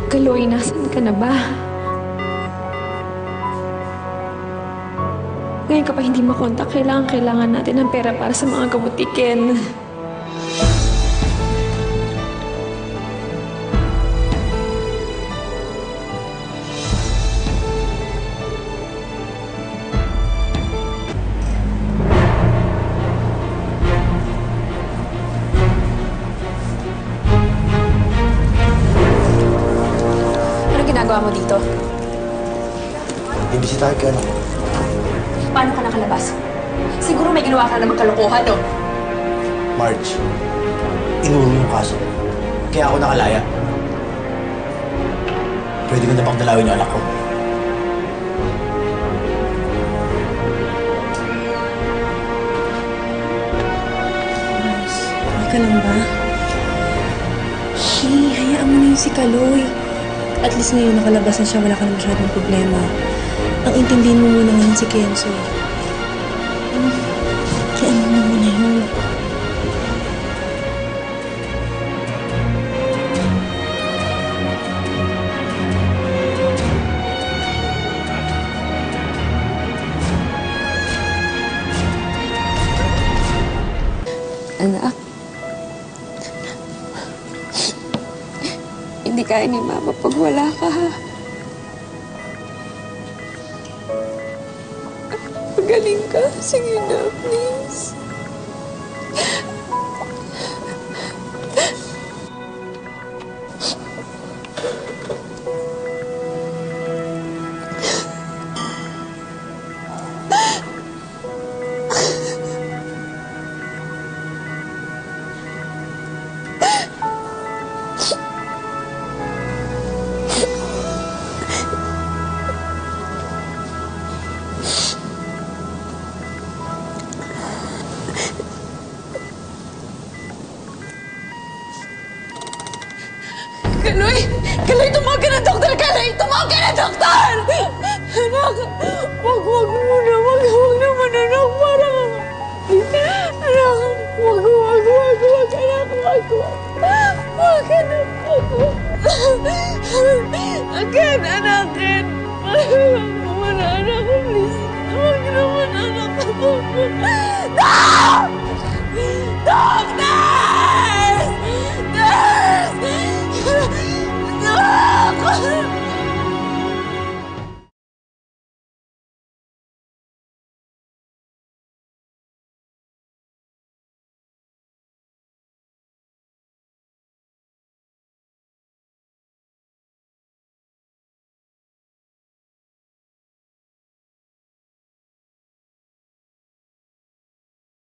Kaloy, nasan ka na ba? Ngayon ka pa hindi makontak, kailangan natin ng pera para sa mga gamutikin. Ginagawa mo dito? Bibisitahin ka na. Paano ka nakalabas? Siguro may ginawa ka namang kalokohan, no? Marge, inuro yung kaso. Kaya ako nakalaya. Pwede ko na pang dalawin yung anak ko. Marge, okay ka lang ba? Hayaan mo na yung si Kaloy. At least ngayon nakalabas na siya, wala ka na masyadong problema. Ang intindihin mo muna ngayon si Kenzo. Kaya ano mo muna yun? Anak, hindi kaya ni Mama pag wala ka, ha? Magaling ka. Sige na, please. Kaloy! Kaloy, tumawag ka ng doktor! Kaloy, tumawag ka ng doktor! Anak, wag muna. Wag naman, anak. Parang... Anak, wag. Anak, wag. Again, anak. Wag muna, anak. Please. Wag naman, anak. No! Doctor!